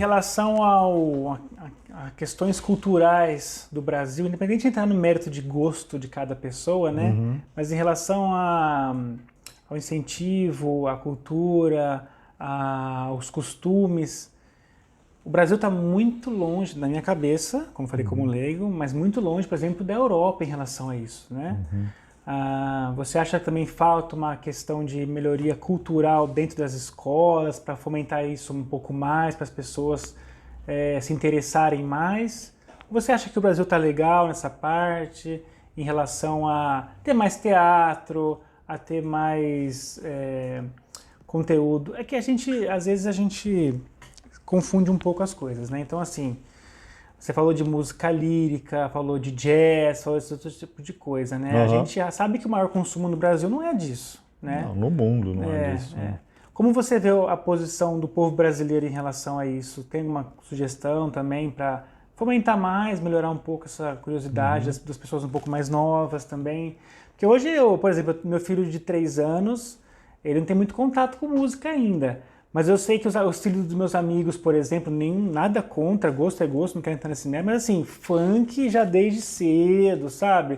relação a questões culturais do Brasil, independente de entrar no mérito de gosto de cada pessoa, né? Mas em relação ao incentivo, à cultura, aos costumes, o Brasil está muito longe, na minha cabeça, como falei como leigo, mas muito longe, por exemplo, da Europa em relação a isso, né? Você acha que também falta uma questão de melhoria cultural dentro das escolas para fomentar isso um pouco mais, para as pessoas se interessarem mais? Ou você acha que o Brasil está legal nessa parte em relação a ter mais teatro, a ter mais conteúdo? É que às vezes a gente confunde um pouco as coisas, né? Então, assim, você falou de música lírica, falou de jazz, falou desse outro tipo de coisa, né? A gente já sabe que o maior consumo no Brasil não é disso, né? Não, no mundo não é disso. Né? Como você vê a posição do povo brasileiro em relação a isso? Tem uma sugestão também para fomentar mais, melhorar um pouco essa curiosidade das pessoas um pouco mais novas também? Porque hoje, por exemplo, meu filho de 3 anos, ele não tem muito contato com música ainda. Mas eu sei que os estilos dos meus amigos, por exemplo, nada contra, gosto é gosto, não quero entrar nesse mérito, mas assim, funk já desde cedo, sabe?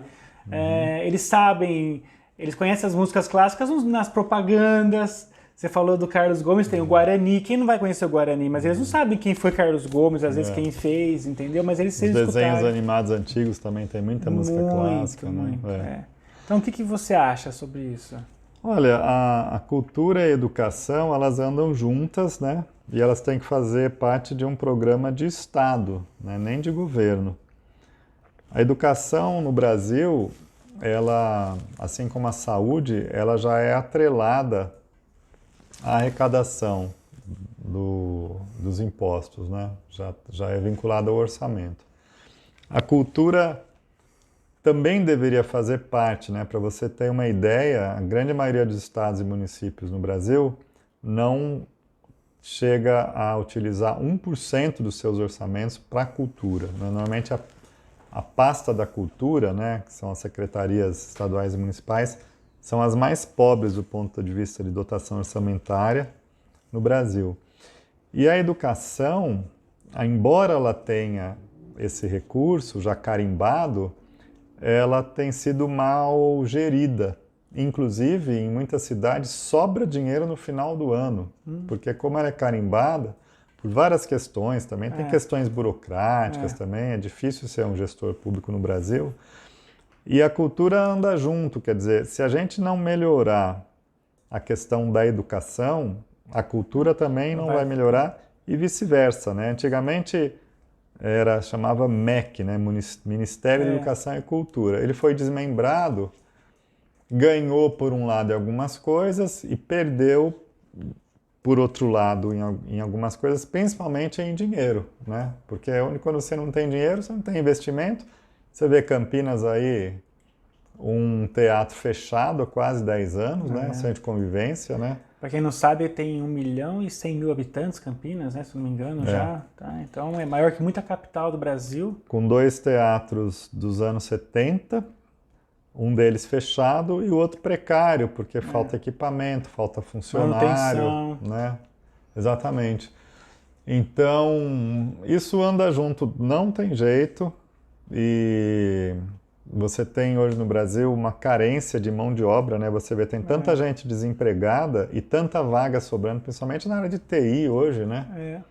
Eles sabem, eles conhecem as músicas clássicas nas propagandas. Você falou do Carlos Gomes, tem o Guarani, quem não vai conhecer o Guarani? Mas eles não sabem quem foi Carlos Gomes, às vezes quem fez, entendeu? Mas eles Os desenhos animados antigos também tem muita música clássica. Muito, né? Então o que você acha sobre isso? Olha, a cultura e a educação, elas andam juntas, né? E elas têm que fazer parte de um programa de Estado, né? Nem de governo. A educação no Brasil, ela, assim como a saúde, ela já é atrelada à arrecadação dos impostos, né? Já é vinculada ao orçamento. A cultura também deveria fazer parte, né? Para você ter uma ideia, a grande maioria dos estados e municípios no Brasil não chega a utilizar 1% dos seus orçamentos para a cultura. Né? Normalmente a pasta da cultura, né, que são as secretarias estaduais e municipais, são as mais pobres do ponto de vista de dotação orçamentária no Brasil. E a educação, embora ela tenha esse recurso já carimbado, ela tem sido mal gerida. Inclusive, em muitas cidades, sobra dinheiro no final do ano, porque como ela é carimbada, por várias questões também, tem questões burocráticas também, é difícil ser um gestor público no Brasil, e a cultura anda junto, quer dizer, se a gente não melhorar a questão da educação, a cultura também não vai melhorar e vice-versa, né? Antigamente chamava MEC, né? Ministério da Educação e Cultura. Ele foi desmembrado, ganhou por um lado em algumas coisas e perdeu por outro lado em algumas coisas, principalmente em dinheiro, né? Porque quando você não tem dinheiro, você não tem investimento. Você vê Campinas aí, um teatro fechado há quase 10 anos, né? Centro de convivência, né? Para quem não sabe, tem 1.100.000 habitantes, Campinas, né? Se não me engano, já. Tá? Então é maior que muita capital do Brasil. Com 2 teatros dos anos 70, um deles fechado e o outro precário, porque falta equipamento, falta funcionário, manutenção. Né? Exatamente. Então, isso anda junto, não tem jeito, e você tem hoje no Brasil uma carência de mão de obra, né? Você vê, tem tanta gente desempregada e tanta vaga sobrando, principalmente na área de TI hoje, né?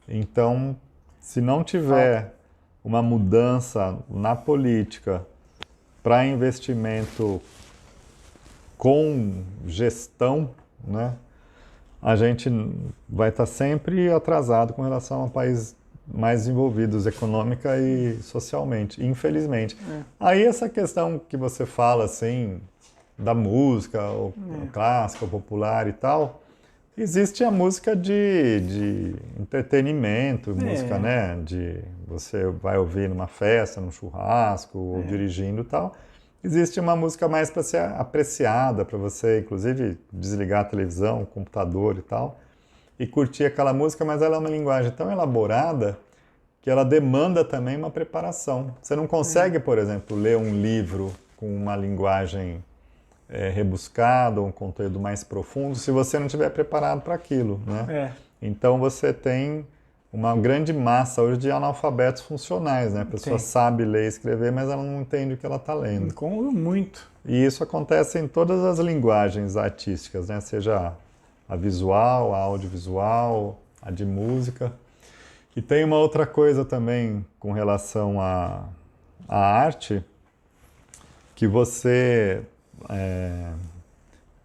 Então, se não tiver uma mudança na política para investimento com gestão, né? A gente vai estar sempre atrasado com relação a países mais desenvolvidos econômica e socialmente, infelizmente. Aí essa questão que você fala, assim, da música, ou clássica, ou popular e tal, existe a música de entretenimento, música, né, você vai ouvir numa festa, num churrasco, ou dirigindo e tal. Existe uma música mais para ser apreciada, para você, inclusive, desligar a televisão, o computador e tal, e curtir aquela música, mas ela é uma linguagem tão elaborada que ela demanda também uma preparação. Você não consegue, por exemplo, ler um livro com uma linguagem rebuscada, um conteúdo mais profundo, se você não estiver preparado para aquilo, né? Então você tem uma grande massa hoje de analfabetos funcionais, né? A pessoa sabe ler e escrever, mas ela não entende o que ela está lendo. Muito. E isso acontece em todas as linguagens artísticas, né? Seja a visual, a audiovisual, a de música. E tem uma outra coisa também com relação à arte, que você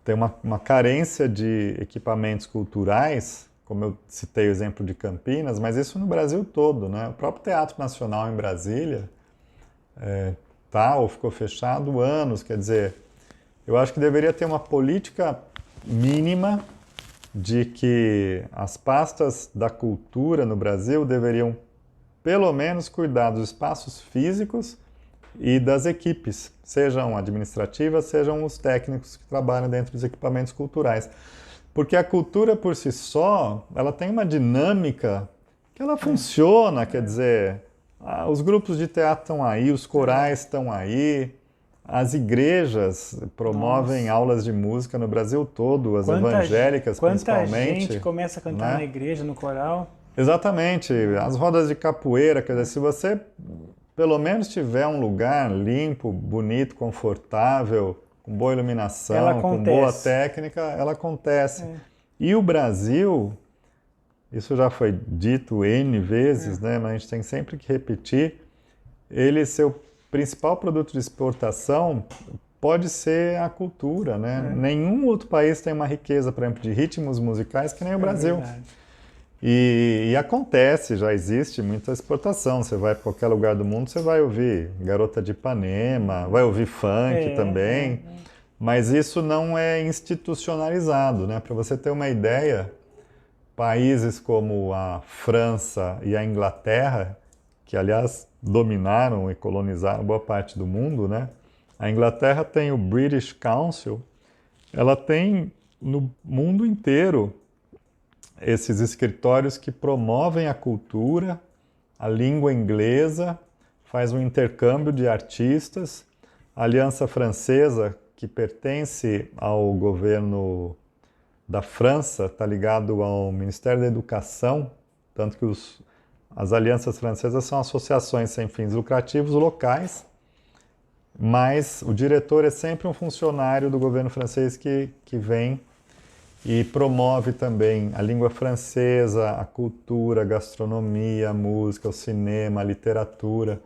tem uma carência de equipamentos culturais, como eu citei o exemplo de Campinas, mas isso no Brasil todo, né? O próprio Teatro Nacional em Brasília ficou fechado anos, quer dizer, eu acho que deveria ter uma política mínima de que as pastas da cultura no Brasil deveriam, pelo menos, cuidar dos espaços físicos e das equipes, sejam administrativas, sejam os técnicos que trabalham dentro dos equipamentos culturais. Porque a cultura por si só, ela tem uma dinâmica que ela funciona, quer dizer, os grupos de teatro estão aí, os corais estão aí, as igrejas promovem aulas de música no Brasil todo, as evangélicas principalmente. Quanta gente começa a cantar na igreja, no coral. Exatamente, as rodas de capoeira, quer dizer, se você pelo menos tiver um lugar limpo, bonito, confortável, com boa iluminação, com boa técnica, ela acontece. E o Brasil, isso já foi dito N vezes, né, mas a gente tem sempre que repetir, seu principal produto de exportação pode ser a cultura, né? Nenhum outro país tem uma riqueza, por exemplo, de ritmos musicais que nem o Brasil. Verdade. E acontece, já existe muita exportação. Você vai para qualquer lugar do mundo, você vai ouvir Garota de Ipanema, vai ouvir funk também, mas isso não é institucionalizado, né? Para você ter uma ideia, países como a França e a Inglaterra, que aliás dominaram e colonizaram boa parte do mundo, né? A Inglaterra tem o British Council, ela tem no mundo inteiro esses escritórios que promovem a cultura, a língua inglesa, faz um intercâmbio de artistas. A Aliança Francesa, que pertence ao governo da França, está ligado ao Ministério da Educação, tanto que as alianças francesas são associações sem fins lucrativos locais, mas o diretor é sempre um funcionário do governo francês que vem e promove também a língua francesa, a cultura, a gastronomia, a música, o cinema, a literatura.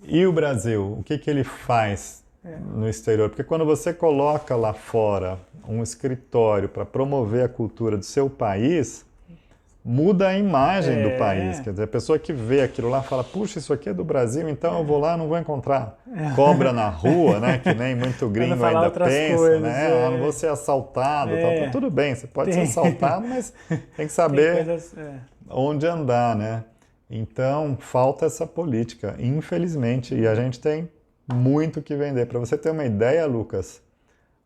E o Brasil, o que ele faz no exterior? Porque quando você coloca lá fora um escritório para promover a cultura do seu país, muda a imagem do país. Quer dizer, a pessoa que vê aquilo lá fala, puxa, isso aqui é do Brasil, então eu vou lá, não vou encontrar cobra na rua, né? Que nem muito gringo ainda pensa, coisas, né? Não vou ser assaltado. Tal. Tudo bem, você pode ser assaltado, mas tem que saber onde andar, né? Então, falta essa política, infelizmente, e a gente tem muito que vender. Para você ter uma ideia, Lucas,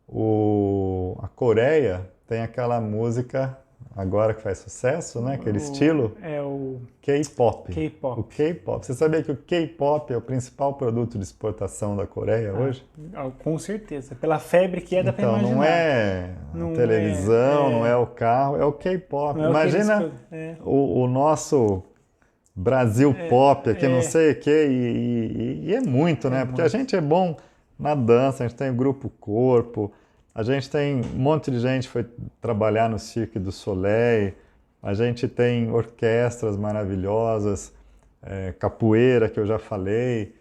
a Coreia tem aquela música agora que faz sucesso, né? Aquele estilo. É o K-pop. K-pop. O K-pop. Você sabia que o K-pop é o principal produto de exportação da Coreia hoje? Com certeza. Pela febre que dá para imaginar. Então, não é a televisão, não é o carro, é o K-pop. Imagina o nosso Brasil pop aqui, não sei o quê, e é muito, né? Porque a gente é bom na dança, a gente tem o grupo Corpo, a gente tem um monte de gente que foi trabalhar no Cirque du Soleil, a gente tem orquestras maravilhosas, capoeira, que eu já falei,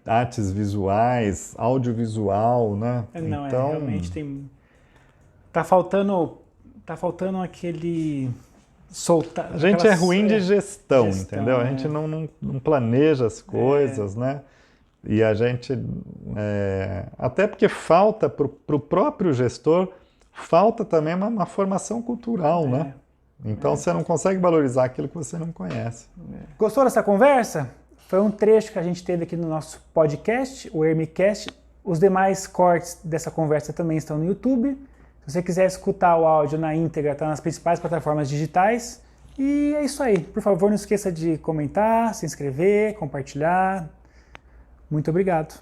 artes visuais, audiovisual, né? Então, realmente tem... Tá faltando aquele... A gente é ruim de gestão, entendeu? A gente não planeja as coisas, né? E a gente, até porque falta para o próprio gestor, falta também uma formação cultural, né? Então você não consegue valorizar aquilo que você não conhece. Gostou dessa conversa? Foi um trecho que a gente teve aqui no nosso podcast, o Hermicast. Os demais cortes dessa conversa também estão no YouTube. Se você quiser escutar o áudio na íntegra, está nas principais plataformas digitais. E é isso aí. Por favor, não esqueça de comentar, se inscrever, compartilhar. Muito obrigado.